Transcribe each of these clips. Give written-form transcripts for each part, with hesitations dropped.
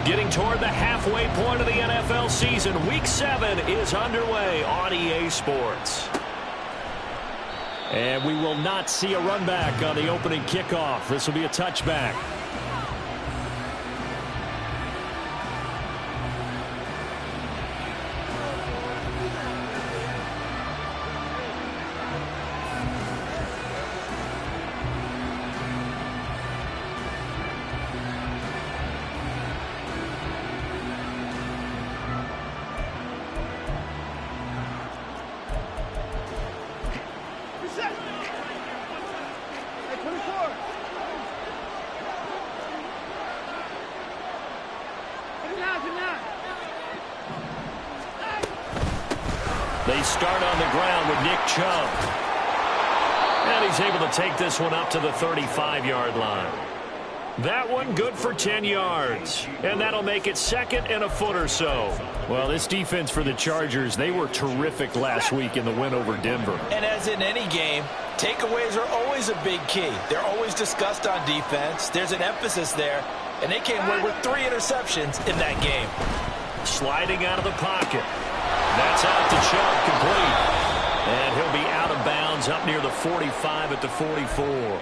Getting toward the halfway point of the NFL season, Week 7 is underway on EA Sports. And we will not see a run back on the opening kickoff. This will be a touchback. They start on the ground with Nick Chubb. And he's able to take this one up to the 35-yard line. That one good for 10 yards. And that'll make it second and a foot or so. Well, this defense for the Chargers, they were terrific last week in the win over Denver. And as in any game, takeaways are always a big key. They're always discussed on defense. There's an emphasis there. And they came away with 3 interceptions in that game. Sliding out of the pocket. That's out to Chubb, complete. And he'll be out of bounds up near the 45 at the 44.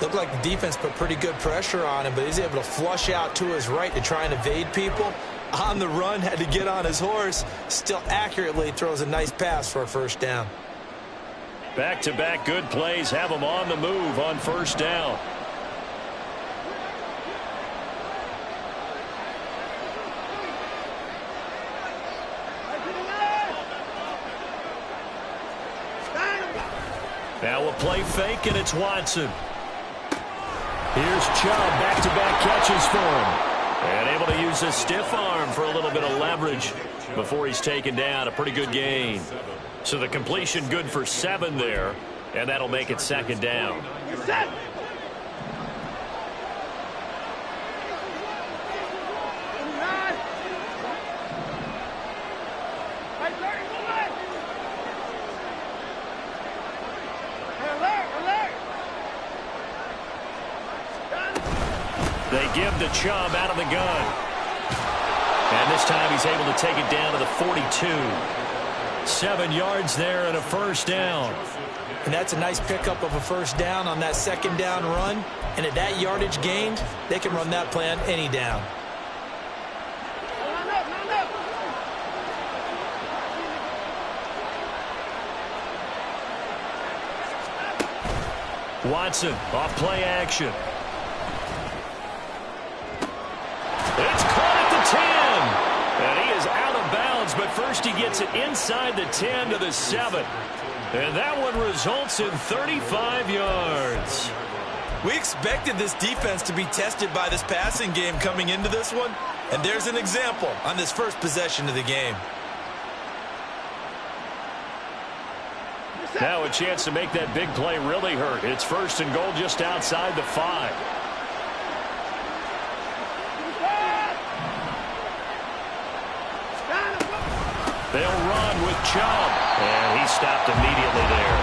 Looked like the defense put pretty good pressure on him, but he's able to flush out to his right to try and evade people. On the run, had to get on his horse. Still accurately throws a nice pass for a first down. Back-to-back good plays have him on the move on first down. Now a play fake, and it's Watson. Here's Chubb, back-to-back catches for him. And able to use a stiff arm for a little bit of leverage before he's taken down. A pretty good gain. So the completion good for 7 there, and that'll make it second down. They give the Chubb out of the gun. And this time he's able to take it down to the 42. 7 yards there and a first down. And that's a nice pickup of a first down on that second down run. And at that yardage gained, they can run that play on any down. Watson off play action. It's caught at the 10. And he is out of bounds, but first he gets it inside the 10 to the 7. And that one results in 35 yards. We expected this defense to be tested by this passing game coming into this one. And there's an example on this first possession of the game. Now a chance to make that big play really hurt. It's first and goal just outside the 5. They'll run with Chubb. And he stopped immediately there.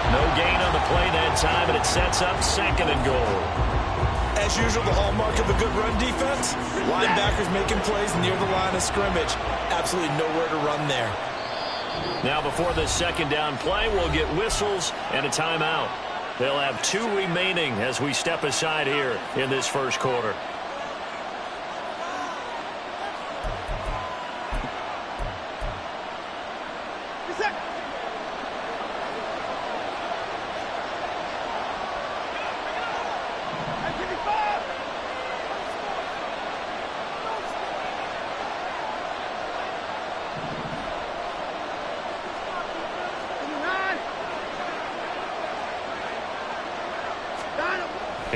No gain on the play that time, and it sets up second and goal. As usual, the hallmark of a good run defense, linebackers making plays near the line of scrimmage. Absolutely nowhere to run there. Now before this second down play, we'll get whistles and a timeout. They'll have 2 remaining as we step aside here in this first quarter.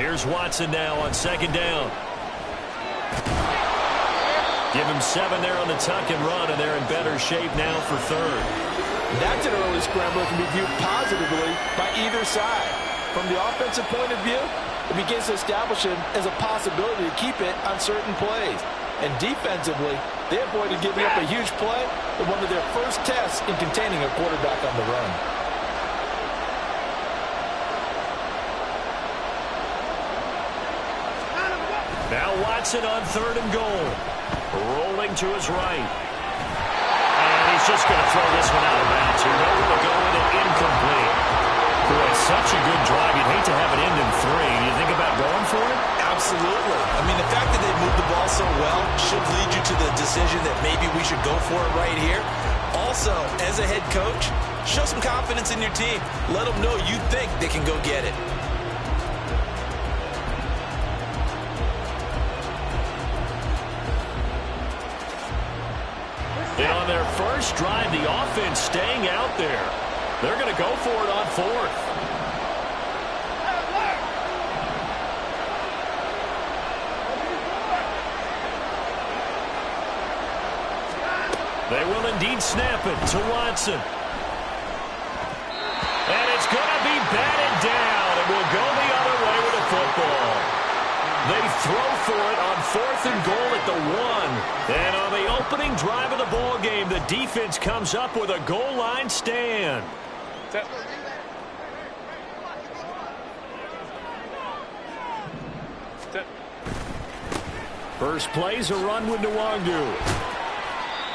Here's Watson now on second down. Give him 7 there on the tuck and run, and they're in better shape now for third. That's an early scramble that can be viewed positively by either side. From the offensive point of view, it begins to establish it as a possibility to keep it on certain plays. And defensively, they avoided giving up a huge play in one of their first tests in containing a quarterback on the run. Now Watson on 3rd and goal. Rolling to his right. And he's just going to throw this one out of bounds here. Nowhere to go with it, incomplete. Boy, such a good drive. You'd hate to have it end in 3. Do you think about going for it? Absolutely. I mean, the fact that they moved the ball so well should lead you to the decision that maybe we should go for it right here. Also, as a head coach, show some confidence in your team. Let them know you think they can go get it. And on their first drive, the offense staying out there. They're going to go for it on 4th. They will indeed snap it to Watson. And it's going to be batted down. It will go the other way with the football. They throw for it on 4th and goal at the 1. And on the opening drive of the ball game, the defense comes up with a goal line stand. First play's a run with Nwangu.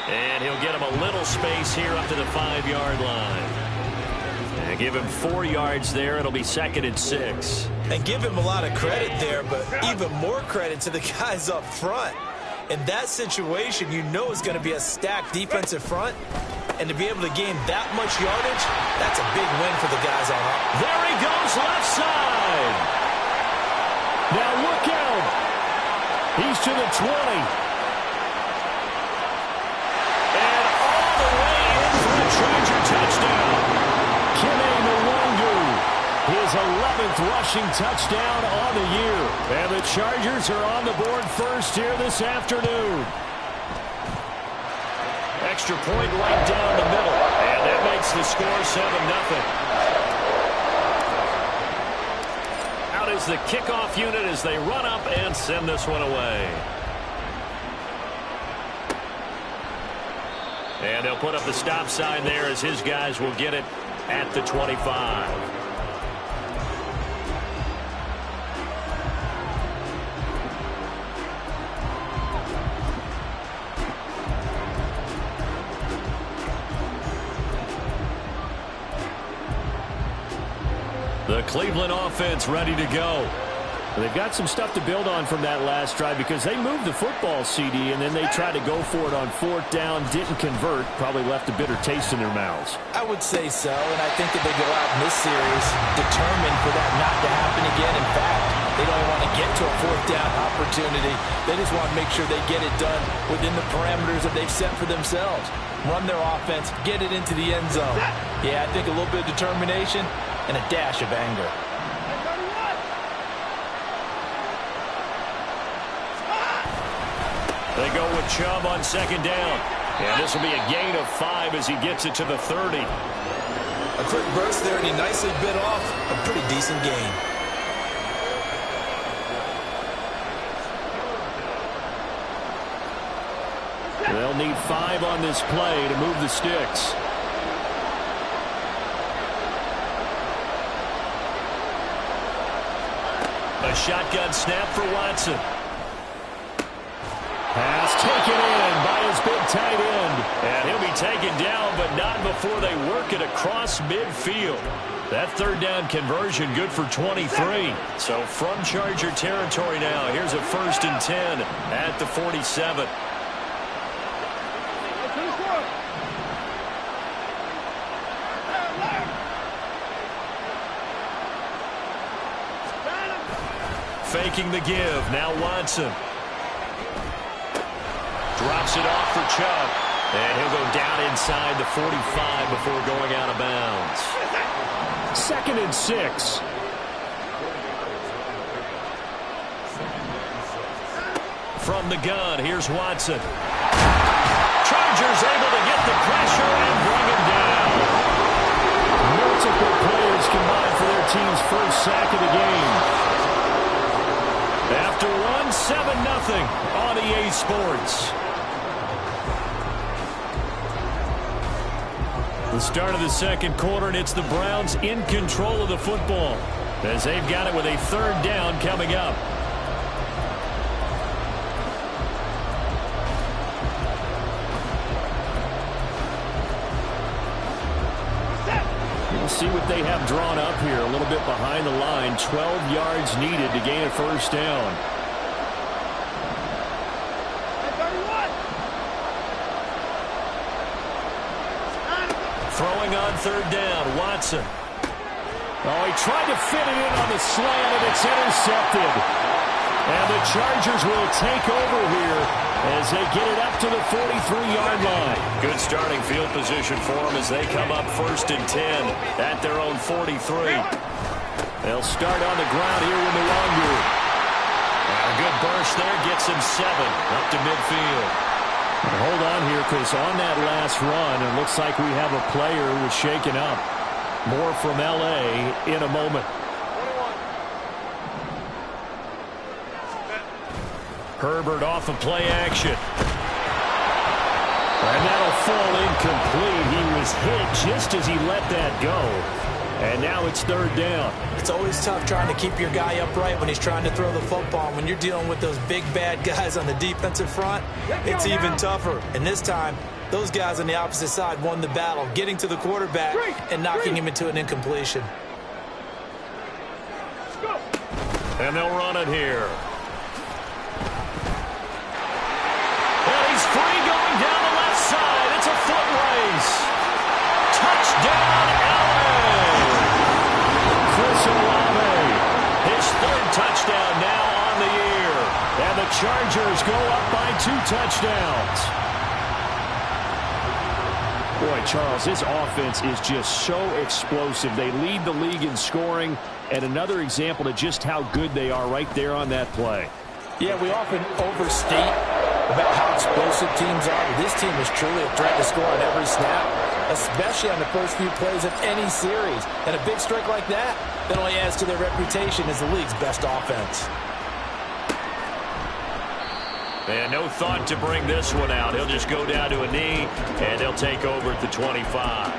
And he'll get him a little space here up to the 5-yard line. And give him 4 yards there. It'll be 2nd and 6. And give him a lot of credit there, but even more credit to the guys up front. In that situation, you know it's going to be a stacked defensive front. And to be able to gain that much yardage, that's a big win for the guys on up. There he goes, left side. Now look out. He's to the 20. And all the way in for a Charger touchdown. Nwangu, his 11th rushing touchdown on the year. And the Chargers are on the board first here this afternoon. Extra point right down the middle. And that makes the score 7-0. Out is the kickoff unit as they run up and send this one away. And they'll put up the stop sign there as his guys will get it at the 25. The Cleveland offense ready to go. They've got some stuff to build on from that last drive because they moved the football, CD, and then they tried to go for it on 4th down, didn't convert, probably left a bitter taste in their mouths. I would say so, and I think that they go out in this series determined for that not to happen again. In fact, they don't want to get to a 4th down opportunity. They just want to make sure they get it done within the parameters that they've set for themselves. Run their offense, get it into the end zone. Yeah, I think a little bit of determination and a dash of anger. They go with Chubb on 2nd down. And this will be a gain of 5 as he gets it to the 30. A quick burst there, and he nicely bit off a pretty decent gain. They'll need 5 on this play to move the sticks. A shotgun snap for Watson. Pass taken in by his big tight end. And he'll be taken down, but not before they work it across midfield. That 3rd down conversion good for 23. So from Charger territory now, here's a 1st and 10 at the 47. Faking the give. Now Watson. Drops it off for Chubb. And he'll go down inside the 45 before going out of bounds. 2nd and 6. From the gun, here's Watson. Chargers able to get the pressure and bring him down. Multiple players combined for their team's first sack of the game. After one, 7-0 on EA Sports. The start of the 2nd quarter, and it's the Browns in control of the football as they've got it with a 3rd down coming up. We'll see what they have drawn up here. A little bit behind the line. 12 yards needed to gain a first down. Throwing on third down, Watson. Oh, he tried to fit it in on the slant, and it's intercepted. And the Chargers will take over here as they get it up to the 43-yard line. Good starting field position for them as they come up 1st and 10 at their own 43. They'll start on the ground here with Nwangu. A good burst there gets him 7 up to midfield. Hold on here, because on that last run, it looks like we have a player who was shaken up. More from L.A. in a moment. Herbert off of play action. And that'll fall incomplete. He was hit just as he let that go. And now it's third down. It's always tough trying to keep your guy upright when he's trying to throw the football. When you're dealing with those big, bad guys on the defensive front, it's even tougher. And this time, those guys on the opposite side won the battle, getting to the quarterback and knocking him into an incompletion. And they'll run it here. And he's free going down the left side. It's a foot race. Touchdown, LA! Chris Olave. His 3rd touchdown now on the year. And the Chargers go up by 2 touchdowns. Boy, Charles, this offense is just so explosive. They lead the league in scoring, and another example of just how good they are right there on that play. Yeah, we often overstate about how explosive teams are, but this team is truly a threat to score on every snap, especially on the first few plays of any series. And a big strike like that only adds to their reputation as the league's best offense. And no thought to bring this one out. He'll just go down to a knee, and they'll take over at the 25.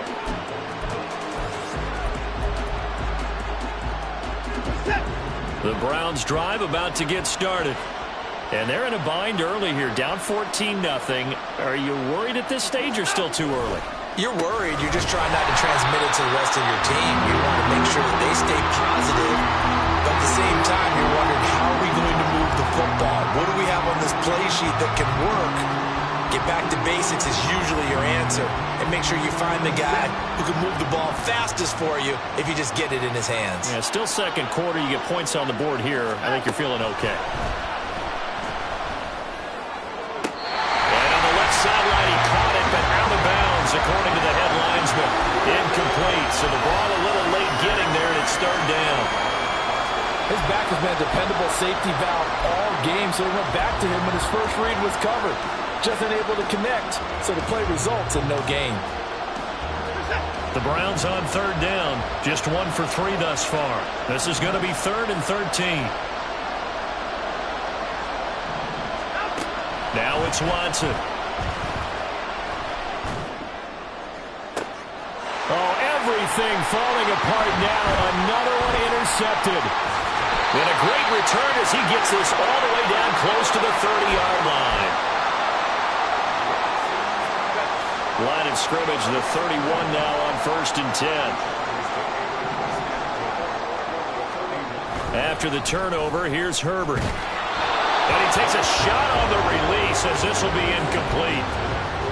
The Browns drive about to get started. And they're in a bind early here, down 14-0. Are you worried at this stage or still too early? You're worried. You're just trying not to transmit it to the rest of your team. You want to make sure that they stay positive. But at the same time, you're wondering, how are we going to move the football? What do we have on this play sheet that can work? Get back to basics is usually your answer. And make sure you find the guy who can move the ball fastest for you if you just get it in his hands. Yeah, still second quarter. You get points on the board here. I think you're feeling okay. Sideline, he caught it, but out of bounds, according to the head linesman. Incomplete, so the ball a little late getting there, and it's third down. His back has been a dependable safety valve all game, so he went back to him when his first read was covered. Just unable to connect, so the play results in no gain. The Browns on third down, just 1 for 3 thus far. This is going to be 3rd and 13. Now it's Watson. Oh, everything falling apart now. Another one intercepted. And a great return as he gets this all the way down close to the 30-yard line. Line of scrimmage, the 31 now on 1st and 10. After the turnover, here's Herbert. And he takes a shot on the release as this will be incomplete.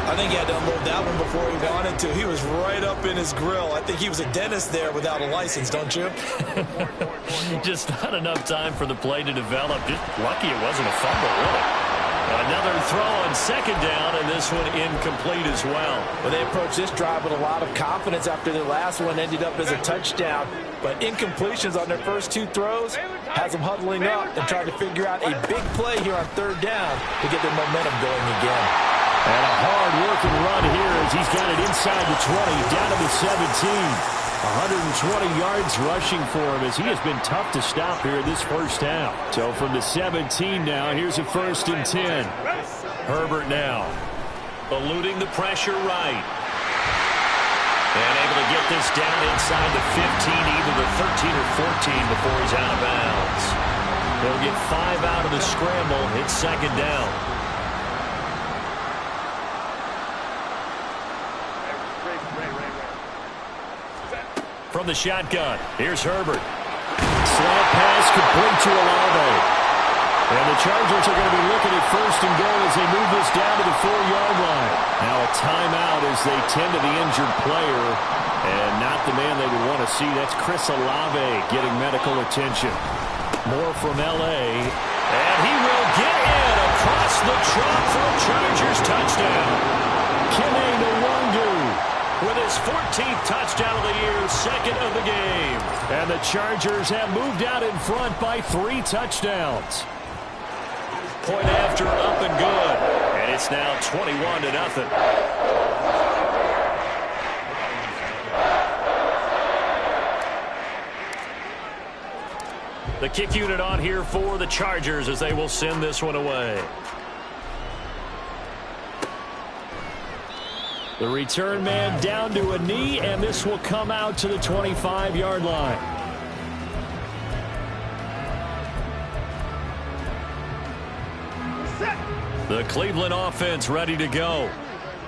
I think he had to unload that one before he wanted to. He was right up in his grill. I think he was a dentist there without a license, don't you? Just not enough time for the play to develop. Just lucky it wasn't a fumble, really. Another throw on 2nd down, and this one incomplete as well. Well, they approached this drive with a lot of confidence after their last one ended up as a touchdown. But incompletions on their first 2 throws has them huddling up and trying to figure out a big play here on 3rd down to get their momentum going again. And a hard-working run here as he's got it inside the 20, down to the 17. 120 yards rushing for him as he has been tough to stop here this first half. So from the 17 now, here's a 1st and 10. Herbert now eluding the pressure right. And able to get this down inside the 15, either the 13 or 14 before he's out of bounds. They'll get 5 out of the scramble. It's 2nd down. from the shotgun. Here's Herbert. Slant pass complete to Olave. And the Chargers are going to be looking at first and goal as they move this down to the 4-yard line. Now a timeout as they tend to the injured player. And not the man they would want to see. That's Chris Olave getting medical attention. More from L.A. And he will get in across the trunk for a Chargers touchdown. Kene Nwangwu with his 14th touchdown of the year, second of the game. And the Chargers have moved out in front by 3 touchdowns. Point after, up and good. And it's now 21-0. The kick unit on here for the Chargers as they will send this one away. The return man down to a knee, and this will come out to the 25-yard line. The Cleveland offense ready to go.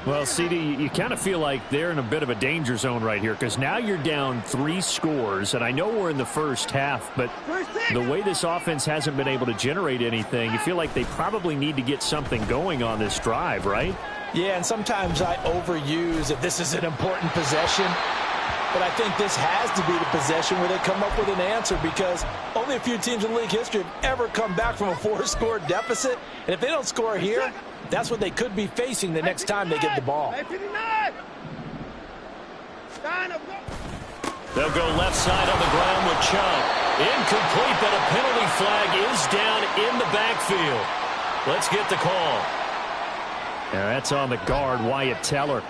Well, CD, you kind of feel like they're in a bit of a danger zone right here because now you're down 3 scores, and I know we're in the first half, but the way this offense hasn't been able to generate anything, you feel like they probably need to get something going on this drive, right? Yeah, and sometimes I overuse that this is an important possession, but I think this has to be the possession where they come up with an answer because only a few teams in league history have ever come back from a 4-score deficit, and if they don't score here, that's what they could be facing the next time they get the ball. They'll go left side on the ground with Chubb. Incomplete, but a penalty flag is down in the backfield. Let's get the call. Yeah, that's on the guard, Wyatt Teller.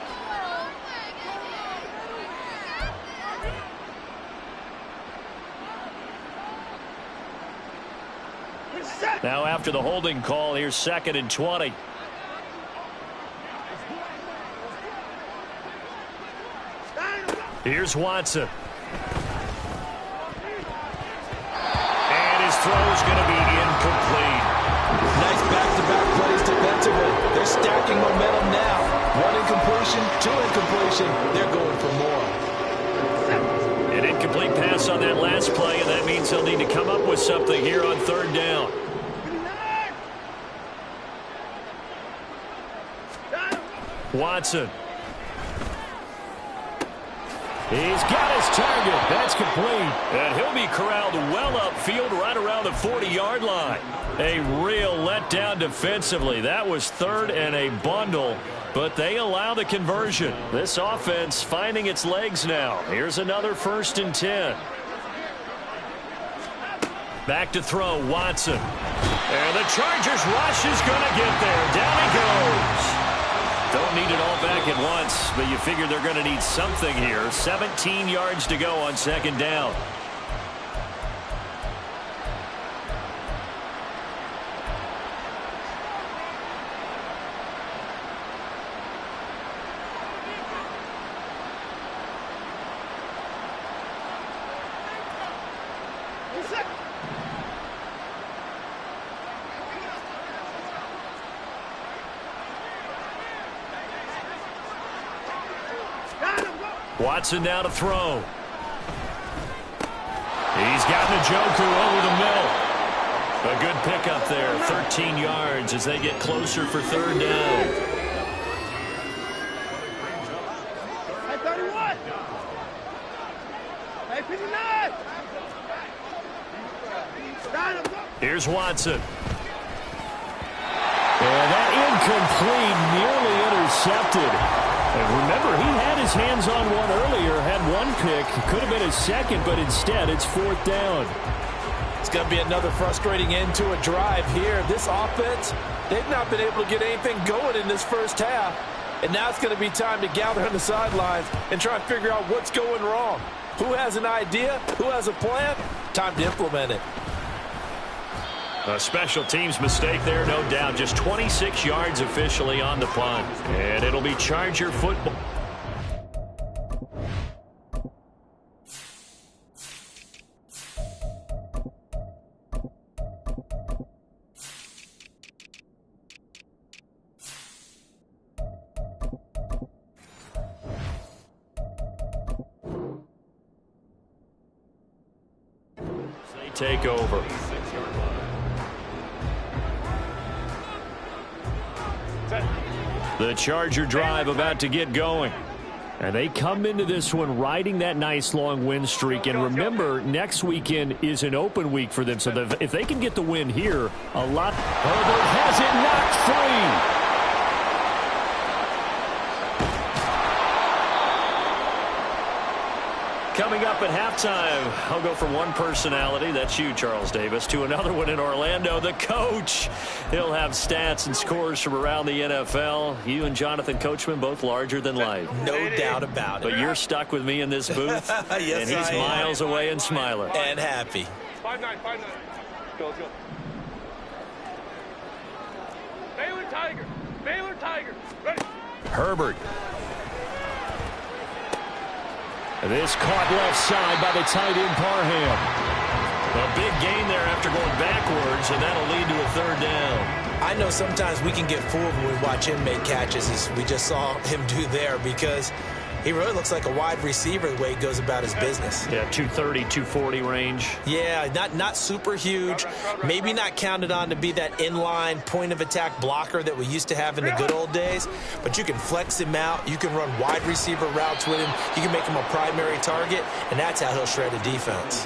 Now after the holding call, here's 2nd and 20. Here's Watson. And his throw is going to be incomplete. Nice back-to-back plays defensively. They're stacking momentum now. 1 incompletion, 2 incompletion. They're going for more. An incomplete pass on that last play, and that means they'll need to come up with something here on 3rd down. Watson. He's got his target. That's complete. And he'll be corralled well upfield right around the 40-yard line. A real letdown defensively. That was 3rd and a bundle, but they allow the conversion. This offense finding its legs now. Here's another 1st and 10. Back to throw, Watson. And the Chargers rush is going to get there. Down he goes. Don't need it all back at once, but you figure they're going to need something here. 17 yards to go on 2nd down. Watson now to throw. He's got Njoku over the middle. A good pickup there. 13 yards as they get closer for 3rd down. Here's Watson. And that incomplete, nearly intercepted. And remember, he had his hands on one earlier, had 1 pick. Could have been his 2nd, but instead it's 4th down. It's going to be another frustrating end to a drive here. This offense, they've not been able to get anything going in this first half. And now it's going to be time to gather on the sidelines and try and figure out what's going wrong. Who has an idea? Who has a plan? Time to implement it. A special teams mistake there, no doubt. Just 26 yards officially on the punt. And it'll be Charger football. take over. The Charger drive about to get going. And they come into this one riding that nice long win streak. And remember, next weekend is an open week for them. So if they can get the win here, a lot. Herbert has it knocked free. Coming up at halftime, I'll go from one personality, that's you, Charles Davis, to another one in Orlando, the coach. He'll have stats and scores from around the NFL. You and Jonathan Coachman, both larger than life. No doubt about it. But you're stuck with me in this booth, yes, and he's miles away and smiling. And happy. 5-9, 5-9. Go, let's go. Baylor Tiger. Ready. Herbert. This caught left side by the tight end Parham. A big gain there after going backwards, and that'll lead to a third down. I know sometimes we can get fooled when we watch him make catches, as we just saw him do there, because he really looks like a wide receiver the way he goes about his business. Yeah, 230, 240 range. Yeah, not super huge. Maybe not counted on to be that inline point-of-attack blocker that we used to have in the good old days, but you can flex him out. You can run wide receiver routes with him. You can make him a primary target, and that's how he'll shred a defense.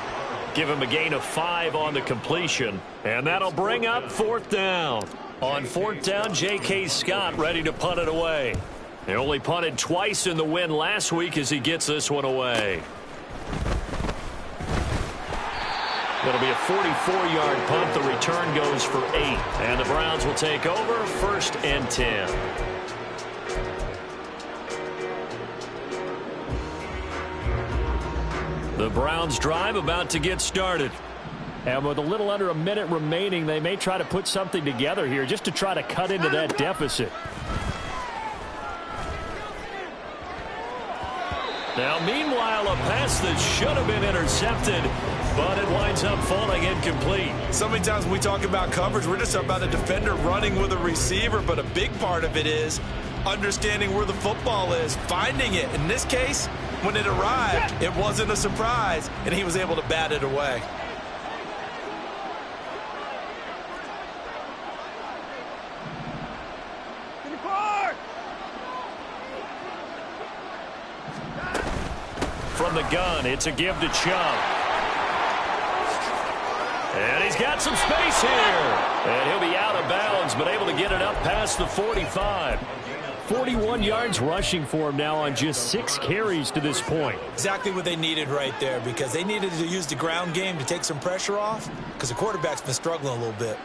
Give him a gain of 5 on the completion, and that'll bring up 4th down. On 4th down, J.K. Scott ready to punt it away. He only punted twice in the win last week as he gets this one away. It'll be a 44-yard punt. The return goes for 8. And the Browns will take over 1st and 10. The Browns drive about to get started. And with a little under a minute remaining, they may try to put something together here just to try to cut into that deficit. Now, meanwhile, a pass that should have been intercepted, but it winds up falling incomplete. So many times when we talk about coverage, we're just about a defender running with a receiver, but a big part of it is understanding where the football is, finding it. In this case, when it arrived, it wasn't a surprise, and he was able to bat it away. From the gun, it's a give to Chubb. And he's got some space here. And he'll be out of bounds, but able to get it up past the 45. 41 yards rushing for him now on just 6 carries to this point. Exactly what they needed right there, because they needed to use the ground game to take some pressure off, because the quarterback's been struggling a little bit.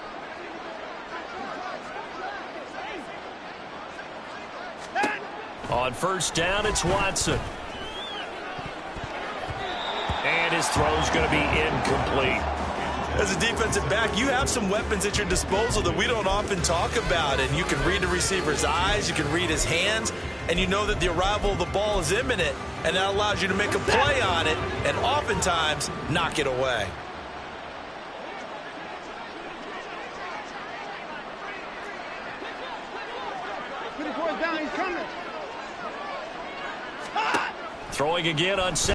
On 1st down, it's Watson. And his throw's going to be incomplete. As a defensive back, you have some weapons at your disposal that we don't often talk about. And you can read the receiver's eyes, you can read his hands, and you know that the arrival of the ball is imminent. And that allows you to make a play on it and oftentimes knock it away. Throwing again on